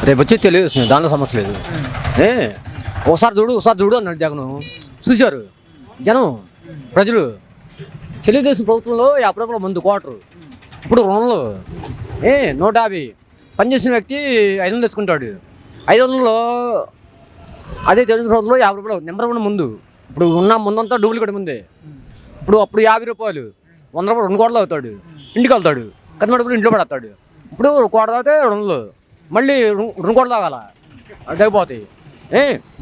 రేపు వచ్చి తెలియదు, దానిలో సమస్య లేదు. ఒకసారి చూడు అన్నాడు జగన్. చూశారు జనం, ప్రజలు. తెలుగుదేశం ప్రభుత్వంలో 50 రూపాయల మందు క్వార్టరు, ఇప్పుడు రుణంలో 150. పనిచేసిన వ్యక్తి 500 తెచ్చుకుంటాడు. 500లో అదే తెలుగుదేశం ప్రభుత్వంలో 50 రూపాయలు నెంబర్ 1 ముందు. ఇప్పుడు ఉన్న ముందంతా డూప్లికేట్ ముందే. అప్పుడు 50 రూపాయలు 100 రూపాయలు 2 కోట్లు అవుతాడు, ఇంటికి వెళ్తాడు. కన్నప్పుడు ఇంట్లో పడతాడు. ఇప్పుడు కోట తాగితే 200, మళ్ళీ 2 కోట్లు తాగాల, అయిపోతాయి.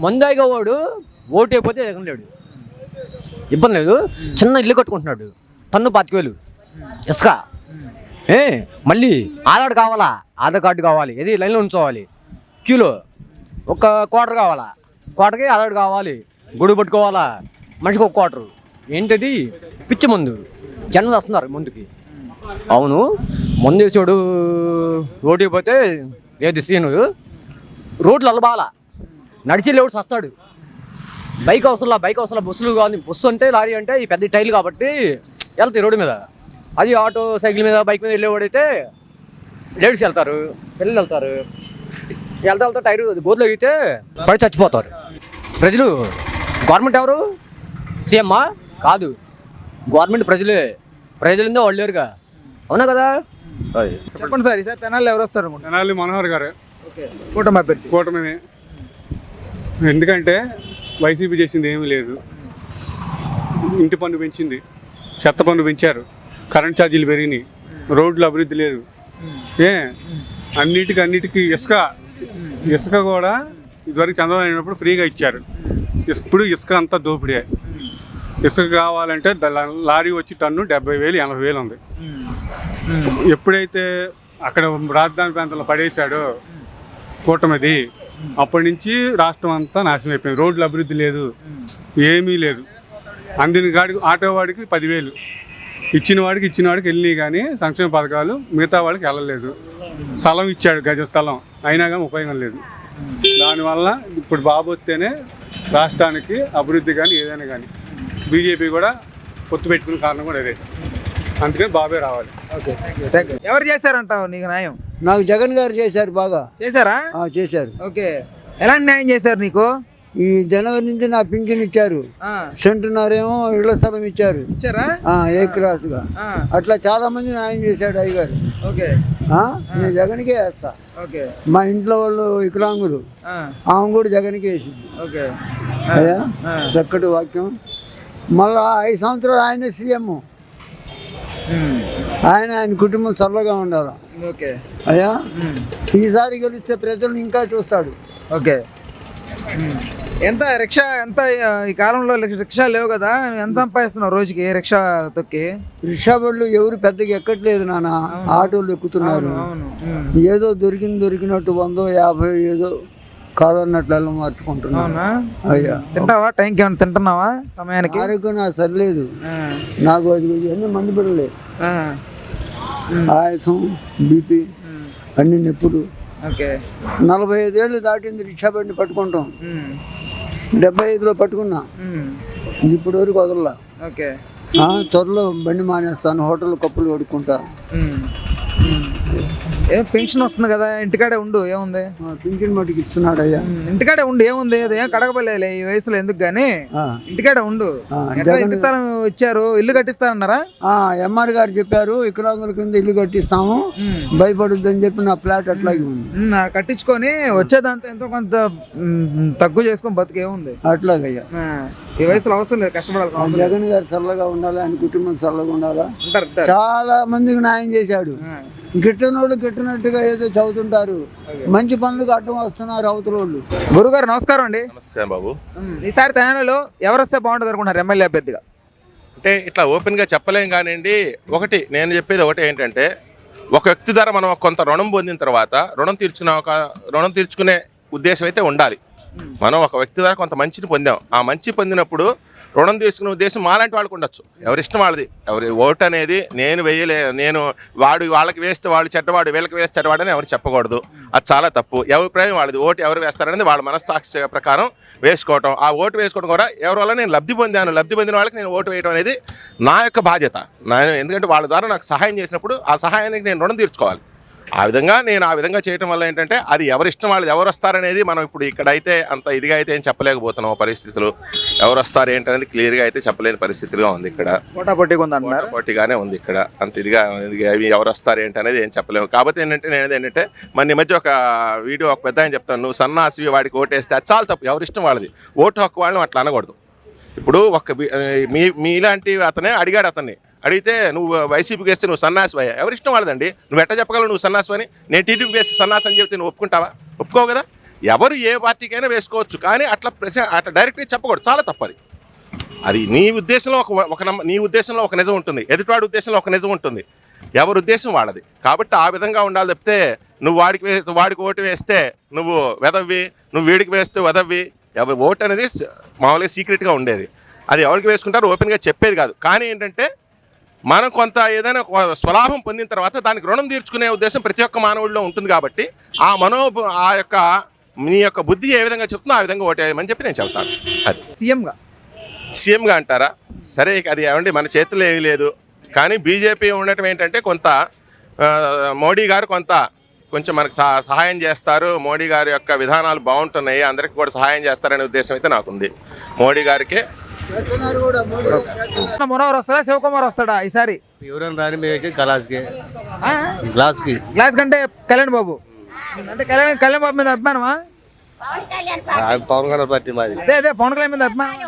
మందు తాగేవాడు ఓటు అయిపోతే జగన్ లేడు, ఇబ్బంది లేదు. చిన్న ఇల్లు కట్టుకుంటున్నాడు, టన్ను 25,000 ఇసుక. మళ్ళీ ఆధార్ కావాలా, ఆధార్ కార్డు కావాలి, ఏది లైన్లో ఉంచుకోవాలి, క్యూలో ఒక క్వార్టర్ కావాలా, క్వార్టర్కి ఆధార్ కావాలి, గొడుగు పట్టుకోవాలా, మనిషికి ఒక క్వార్టరు. ఏంటది పిచ్చి మందు. జనం వస్తున్నారు ముందుకి. అవును, మందు వేసాడు ఓటు అయిపోతే ఏది సీను. రోడ్లు అల్లబాల, నడిచి లేవుడు సస్తాడు. బైక్ అవసరం బస్సులు కావాలి. బస్సు అంటే లారీ అంటే ఈ పెద్ద టైర్లు కాబట్టి వెళ్తాయి రోడ్డు మీద. అది ఆటో సైకిల్ మీద బైక్ మీద వెళ్ళేవాడైతే లేడీస్ వెళ్తారు, పిల్లలు వెళ్తారు. వెళ్తా టైరు గోర్లు అయితే పడి చచ్చిపోతారు ప్రజలు. గవర్నమెంట్ ఎవరు? సీఎమ్మా? కాదు, గవర్నమెంట్ ప్రజలే. ప్రజలుందే వాళ్ళు లేరుగా, అవునా కదా? చెప్పండి సార్, ఈసారి తెనాలి ఎవరు వస్తారు? తెనాలి మనోహర్ గారు. ఓకే, కూటమి అభ్యర్థి. కూటమి. ఎందుకంటే వైసీపీ చేసింది ఏమీ లేదు. ఇంటి పన్ను పెంచింది, చెత్త పన్ను పెంచారు, కరెంట్ ఛార్జీలు పెరిగినాయి, రోడ్లు అభివృద్ధి లేదు. అన్నిటికీ ఇసుక కూడా ఇదివరకు చంద్రబాబు అయినప్పుడు ఫ్రీగా ఇచ్చారు. ఇప్పుడు ఇసుక అంతా దోపిడే. ఇసుక కావాలంటే లారీ వచ్చి టన్ను 70,000 80,000 ఉంది. ఎప్పుడైతే అక్కడ రాజధాని ప్రాంతంలో పడేశాడో కూటమిది, అప్పటి నుంచి రాష్ట్రం అంతా నాశనం అయిపోయింది. రోడ్లు అభివృద్ధి లేదు, ఏమీ లేదు. అందిన గాడికి ఆటో వాడికి 10,000 ఇచ్చిన వాడికి వెళ్ళినాయి, కానీ సంక్షేమ పథకాలు మిగతా వాళ్ళకి వెళ్ళలేదు. స్థలం ఇచ్చాడు, గజ స్థలం, అయినా కానీ ఉపయోగం లేదు. దానివల్ల ఇప్పుడు బాబు వస్తేనే రాష్ట్రానికి అభివృద్ధి కానీ ఏదైనా కానీ. బీజేపీ కూడా పొత్తు పెట్టుకునే కారణం కూడా అదే. అందుకని బాబే రావాలి. Okay, thank you. ఎవరు చేశారంటావు నీకు న్యాయం? నాకు జగన్ గారు చేశారు, బాగా చేశారా? చేశారు. ఓకే, ఎలాంటి న్యాయం చేశారు నీకు? ఈ జనవరి నుంచి నా పింఛన్ ఇచ్చారు, సెంటున్నారేమో ఇళ్ల స్థలం ఇచ్చారు, ఇచ్చారా? ఏ క్లాస్ గా. అట్లా చాలా మంది న్యాయం చేశాడు అయ్యగారు. ఓకే, నేను జగన్కే వేస్తా. ఓకే, మా ఇంట్లో వాళ్ళు వికలాంగులు, ఆమె కూడా జగన్కే వేసింది. ఓకే, అయ్యా చక్కటి వాక్యం. మళ్ళా 5 సంవత్సరాలు ఆయన సీఎం, ఆయన కుటుంబం చల్లగా ఉండాలి. ఓకే అయ్యా, ఈసారి గెలిస్తే ప్రజలను ఇంకా చూస్తాడు. ఓకే, ఎంత రిక్షా ఎంత ఈ కాలంలో రిక్షా లేవు కదా, ఎంత సంపాదిస్తున్నావు రోజుకి రిక్షా తొక్కి? రిక్షా బళ్ళు ఎవరు పెద్దగా ఎక్కట్లేదు నాన్న, ఆటోలు ఎక్కుతున్నారు. ఏదో దొరికినట్టు 100 50 ఏదో కాదన్నట్లు మార్చుకుంటున్నా. అయ్యా, తింటావా? టైంకి ఏమైనా తింటున్నావా సమయానికి? ఆరోగ్యం నాకు సరిలేదు, నాకు అన్ని మందు బిడలేదు, ఆయాసం, బీపీ, అన్ని నొప్పులు. ఓకే, 45 ఏళ్ళు దాటింది రిక్షా బండి పట్టుకుంటాం. 75లో పట్టుకున్నా, ఇప్పుడు వరకు వదలలా. ఓకే, త్వరలో బండి మానేస్తాను, హోటల్ కప్పులు కొడుకుంటా. ఏం పెన్షన్ వస్తుంది కదా, ఇంటికాడే ఉండు, ఏముంది? పింఛన్ మటుకు ఇస్తున్నాడు అయ్యా. ఇంటికాడే ఉండు, ఏముంది? ఏం కడగబోలే ఈ వయసులో, ఎందుకు గానీ ఇంటికాడే ఉండు. ఇంటితనం ఇచ్చారు, ఇల్లు కట్టిస్తారన్నారా? ఎంఆర్ గారు చెప్పారు, వికలాంగుల కింద ఇల్లు కట్టిస్తాము, భయపడుద్దని చెప్పి నా ఫ్లాట్ అట్లాగే ఉంది. కట్టించుకొని వచ్చేదంతా ఎంతో కొంత తక్కువ చేసుకొని బతికేముంది. అట్లాగయ్యా, ఈ వయసులో అవసరం లేదు, కష్టపడాలి. జగన్ గారు చల్లగా ఉండాలి, ఆయన కుటుంబం చల్లగా ఉండాలా. చాలా మందికి న్యాయం చేశాడు. గిట్టనోళ్ళు గిట్టినట్టుగా ఏదో చదువుతుంటారు, మంచి పనులకు అడ్డం వస్తున్నారు అవతల వాళ్ళు. గురుగారు నమస్కారం అండి. నమస్కారం బాబు. ఈసారి తెనాలిలో ఎవరు వస్తే బాగుంటుంది అనుకుంటున్నారు ఎమ్మెల్యే అభ్యర్థిగా? అంటే ఇట్లా ఓపెన్గా చెప్పలేం కానివ్వండి. ఒకటి నేను చెప్పేది ఒకటి ఏంటంటే, ఒక వ్యక్తి ద్వారా మనం కొంత రుణం పొందిన తర్వాత రుణం తీర్చుకునే ఉద్దేశం అయితే ఉండాలి. మనం ఒక వ్యక్తి ద్వారా కొంత మంచిని పొందాం, ఆ మంచి పొందినప్పుడు రుణం తీసుకునే ఉద్దేశం మాలాంటి వాళ్ళకు ఉండొచ్చు. ఎవరిష్టం వాళ్ళది. ఎవరి ఓటు అనేది నేను వాళ్ళకి వేస్తే వాళ్ళు చెడ్డవాడు, వీళ్ళకి వేస్తే చెడ్డవాడు అని ఎవరు చెప్పకూడదు. అది చాలా తప్పు. ఎవరి అభిప్రాయం వాళ్ళది. ఓటు ఎవరు వేస్తారనేది వాళ్ళ మనస్సాక్షి ప్రకారం వేసుకోవటం. ఆ ఓటు వేసుకోవడం కూడా ఎవరి వల్ల నేను లబ్ధి పొందిన వాళ్ళకి నేను ఓటు వేయడం అనేది నా యొక్క బాధ్యత. ఎందుకంటే వాళ్ళ ద్వారా నాకు సహాయం చేసినప్పుడు ఆ సహాయానికి నేను రుణం తీర్చుకోవాలి. ఆ విధంగా నేను ఆ విధంగా చేయటం వల్ల ఏంటంటే అది ఎవరిష్టం వాళ్ళది, ఎవరు వస్తారనేది మనం ఇప్పుడు ఇక్కడైతే అంత ఇదిగా అయితే ఏం చెప్పలేకపోతున్నాం పరిస్థితులు. ఎవరు వస్తారు ఏంటనేది క్లియర్గా అయితే చెప్పలేని పరిస్థితిగా ఉంది ఇక్కడ. పోటాపోటీగా ఉంది అంటున్నారు. పోటీగానే ఉంది ఇక్కడ, అంత ఇదిగా అవి ఎవరు వస్తారు ఏంటనేది ఏం చెప్పలేము. కాబట్టి ఏంటంటే మన ఈ మధ్య ఒక వీడియో ఒక పెద్ద ఆయన చెప్తాను, నువ్వు సన్నాసి వాడికి ఓటేస్తే అది చాలా తప్పు. ఎవరిష్టం వాళ్ళది, ఓటు హక్కు వాళ్ళని అట్లా అనకూడదు. ఇప్పుడు మీలాంటి అతనే అడిగాడు, అతన్ని అడిగితే నువ్వు వైసీపీకి వేస్తే నువ్వు సన్నాసి అయ్యా, ఎవరిష్టం వాళ్ళదండి. నువ్వు ఎట్లా చెప్పగలవు నువ్వు సన్నాసి అని? నేను టీడీపీకి వేస్తే సన్నాసి అని చెప్తే నువ్వు ఒప్పుకుంటావా? ఒప్పుకోవు కదా. ఎవరు ఏ పార్టీకైనా వేసుకోవచ్చు, కానీ అట్లా డైరెక్ట్గా చెప్పకూడదు, చాలా తప్పది. అది నీ ఉద్దేశంలో నీ ఉద్దేశంలో ఒక నిజం ఉంటుంది, ఎదుటివాడి ఉద్దేశంలో ఒక నిజం ఉంటుంది, ఎవరి ఉద్దేశం వాళ్ళది. కాబట్టి ఆ విధంగా ఉండాలి తప్పితే నువ్వు వాడికి ఓటు వేస్తే నువ్వు వెదవ్వి, నువ్వు వీడికి వేస్తే వెదవ్వి. ఎవరి ఓటు అనేది మామూలుగా సీక్రెట్గా ఉండేది, అది ఎవరికి వేసుకుంటారో ఓపెన్గా చెప్పేది కాదు. కానీ ఏంటంటే మనం కొంత ఏదైనా స్వలాభం పొందిన తర్వాత దానికి రుణం తీర్చుకునే ఉద్దేశం ప్రతి ఒక్క మానవుడిలో ఉంటుంది. కాబట్టి నీ యొక్క బుద్ధి ఏ విధంగా చెప్తుందో ఆ విధంగా ఓటేయమని చెప్పి నేను చెప్తాను. అది సీఎంగా అంటారా? సరే, అది ఏమండి మన చేతుల్లో ఏమీ లేదు. కానీ బీజేపీ ఉండటం ఏంటంటే మోడీ గారు కొంచెం మనకు సహాయం చేస్తారు, మోడీ గారి యొక్క విధానాలు బాగుంటున్నాయి, అందరికీ కూడా సహాయం చేస్తారనే ఉద్దేశం అయితే నాకుంది. మోడీ గారికి మనోహర్ వస్తాడా, శివకుమార్ వస్తాడా ఈసారి? ఎవరైనా రాని మేము గ్లాస్ కంటే కళ్యాణ్ బాబు అంటే కళ్యాణ్ బాబు మీద అభిమానమా? పవన్ కళ్యాణ్ పార్టీ మాది. అదే పవన్ కళ్యాణ్ మీద అభిమానం.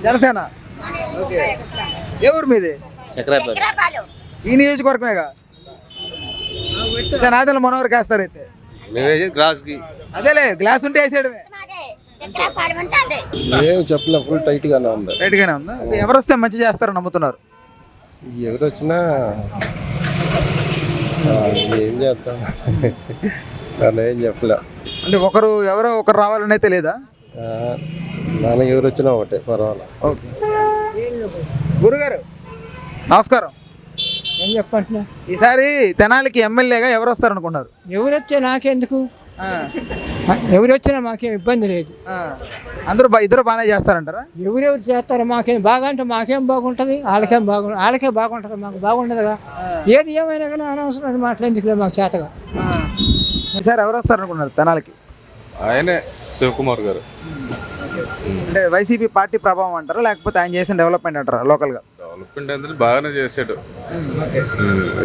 జనసేన. ఏ ఊరు మీది? చక్రాపల్లి. ఈ నియోజకవర్గమేగా. నాదెల మనోహర్కి వేస్తారైతే మేము గ్లాస్కి. అదేలే, గ్లాస్ ఉంటే వేసేయడమే. ఏం చెప్పలే, ఫుల్ టైట్గానే ఉంది. టైట్గానే ఉందా? ఎవరు వస్తే మంచి చేస్తారని నమ్ముతున్నారు? ఎవరు వచ్చినా ఏం చేస్తాం, అలా ఏం చెప్పలే. అంటే ఎవరో ఒకరు రావాలని అయితే లేదా? మనకి ఎవరు వచ్చినా ఒకటే, పర్వాలేదు. ఓకే. గురుగారు నమస్కారం. ఏం చెప్పంటున్నా? ఈసారి తెనాలికి ఎమ్మెల్యేగా ఎవరు వస్తారనుకున్నారు? ఎవరు వచ్చా నాకెందుకు, ఎవరు వచ్చినా మాకేం ఇబ్బంది లేదు. ఇద్దరు బాగానే చేస్తారంటారా? ఎవరెవరు చేస్తారో మాకేం బాగా అంటే మాకేం బాగుంటుంది, వాళ్ళకే బాగుంటుంది, మాకు బాగుండదుగా. ఏది ఏమైనా కానీ అనవసరం మాటలు ఎందుకులే మాకు చేతగా. ఈసారి ఎవరు వస్తారనుకున్నారు తెనాలికి? ఆయనే శివకుమార్ గారు. అంటే వైసీపీ పార్టీ ప్రభావం అంటారా, లేకపోతే ఆయన చేసిన డెవలప్మెంట్ అంటారా? లోకల్గా డెవలప్మెంట్ అనేది బాగానే చేసాడు,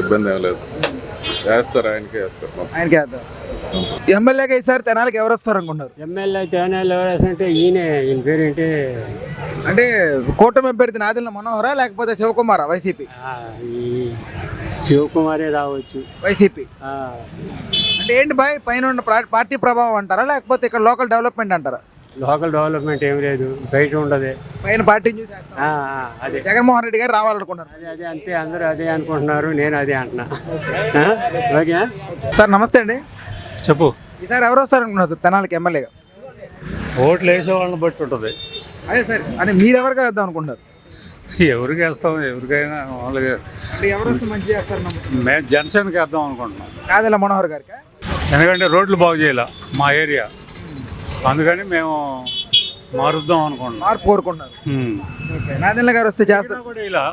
ఇబ్బంది ఏం లేదు. చేస్తారు, ఆయనకే వేస్తారు. ఎమ్మెల్యేగా ఈసారి తెనాలికి ఎవరు వస్తారు అనుకుంటారు? ఎమ్మెల్యే తెనాలి ఎవరంటే ఈయన పేరేంటి? అంటే కూటమి అభ్యర్థి నాదెళ్ల మనోహరా, లేకపోతే శివకుమారా? వైసీపీ. శివకుమారే రావచ్చు వైసీపీ. అంటే ఏంటి బాయ్, పైన ఉన్న పార్టీ ప్రభావం అంటారా, లేకపోతే ఇక్కడ లోకల్ డెవలప్మెంట్ అంటారా? లోకల్ డెవలప్మెంట్ ఏం లేదు, బయట ఉండదు, పైన పార్టీ చూసి అదే. జగన్మోహన్ రెడ్డి గారు రావాలనుకున్నారు. అదే అంతే, అందరూ అదే అనుకుంటున్నారు, నేను అదే అంటున్నా. ఓకే సార్, నమస్తే అండి. చెప్పు. ఈసారి ఎవరు వస్తారు అనుకున్నారు తెనాలికి ఎమ్మెల్యేగా? ఓట్లు వేసే వాళ్ళని బట్టి ఉంటుంది. అదే సార్, అంటే మీరు ఎవరికి వేద్దాం అనుకుంటారు? ఎవరికి వేస్తాం, ఎవరికైనా మామూలుగా. అంటే ఎవరు వస్తే మంచి చేస్తారు? మేము జనసేనకి వేద్దాం అనుకుంటున్నాం. నాదెళ్ల మనోహర్ గారికి. ఎందుకంటే రోడ్లు బాగు చేయాల మా ఏరియా, అందుకని మేము మారుద్దాం అనుకుంటున్నాం. మార్పు కోరుకుంటున్నారు. నాదెళ్ల గారు వస్తే చేస్తారు కూడా ఇలా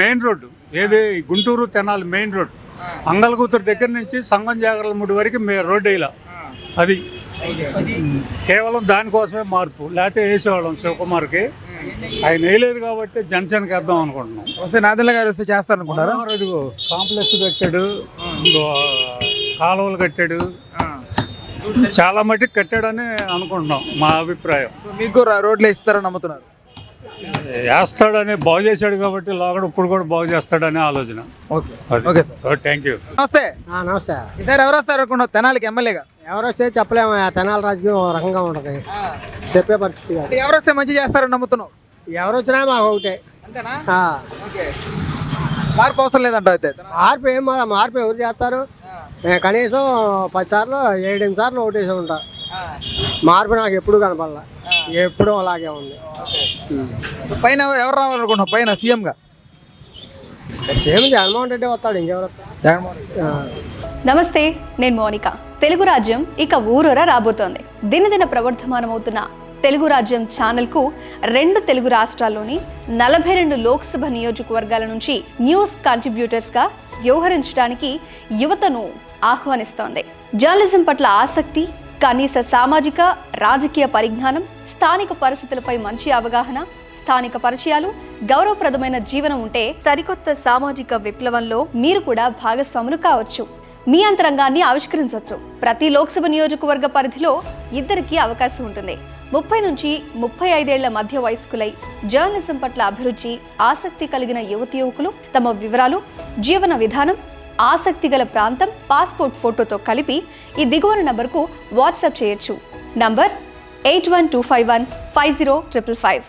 మెయిన్ రోడ్డు ఏది, గుంటూరు తెనాలి మెయిన్ రోడ్డు, అంగల్కూతురు దగ్గర నుంచి సంగం జాగరల ముడి వరకు రోడ్డు ఇలా. అది కేవలం దానికోసమే మార్పు, లేకపోతే వేసేవాళ్ళం శివకుమార్కి. ఆయన వేయలేదు కాబట్టి జనసేనకి వేద్దాం అనుకుంటున్నాం. వస్తే నాదెళ్ల గారు వస్తే చేస్తారనుకుంటారా? ఇదిగో కాంప్లెక్స్ కట్టాడు, కాలువలు కట్టాడు, చాలా మటుకు కట్టాడని అనుకుంటున్నాం, మా అభిప్రాయం. మీకు రోడ్లు ఇస్తారని నమ్ముతున్నారు? వేస్తాడని, బాగు చేశాడు కాబట్టి లోగడ ఇప్పుడు కూడా బాగు చేస్తాడనే ఆలోచన. Okay sir, thank you. నమస్తే. నమస్తే. ఈసారి ఎవరు వస్తారు అనుకున్నావు తెనాలికి ఎమ్మెల్యేగా? ఎవరు వస్తే చెప్పలేము, తెనాలి రాజకీయం ఒక రకంగా ఉంటుంది, చెప్పే పరిస్థితి కాదు. ఎవరు వస్తే మంచి చేస్తారని నమ్ముతున్నావు? ఎవరు వచ్చినా మాకు ఒకటే. అంతేనా? ఓకే. మార్పు అవసరం లేదంటావు అయితే? మార్పు ఎవరు చేస్తారు? కనీసం 10 సార్లు 7-8 సార్లు ఓటేసి ఉంటా. మార్పు నాకు ఎప్పుడు కనపడలా, ఎప్పుడూ అలాగే ఉంది. పైన ఎవరు రావాలనుకుంటున్నావు పైన సీఎంగా? సేమ్ జగన్మోహన్ రెడ్డి వస్తాడు, ఇంకెవరు వస్తారు? జగన్మోహన్ రెడ్డి. నమస్తే, నేను మోనిక. తెలుగు రాజ్యం ఇక ఊరూరా రాబోతోంది. దినదిన ప్రవర్ధమానమవుతున్న తెలుగు రాజ్యం ఛానల్కు 2 తెలుగు రాష్ట్రాల్లోని 42 లోక్సభ నియోజకవర్గాల నుంచి న్యూస్ కంట్రిబ్యూటర్స్గా వ్యవహరించడానికి యువతను ఆహ్వానిస్తోంది. జర్నలిజం పట్ల ఆసక్తి, కనీస సామాజిక రాజకీయ పరిజ్ఞానం, స్థానిక పరిస్థితులపై మంచి అవగాహన, స్థానిక పరిచయాలు, గౌరవప్రదమైన జీవనం ఉంటే సరికొత్త సామాజిక విప్లవంలో మీరు కూడా భాగస్వాములు కావచ్చు. మీ అంతరంగాన్ని ఆవిష్కరించవచ్చు. ప్రతి లోక్సభ నియోజకవర్గ పరిధిలో 2కి అవకాశం ఉంటుంది. 30 నుంచి 35 ఏళ్ల మధ్య వయస్కులై జర్నలిజం పట్ల అభిరుచి, ఆసక్తి కలిగిన యువకులు తమ వివరాలు, జీవన విధానం, ఆసక్తి గల ప్రాంతం, పాస్పోర్ట్ ఫోటోతో కలిపి ఈ దిగువన నంబర్కు వాట్సాప్ చేయొచ్చు. నంబర్ 8125150555.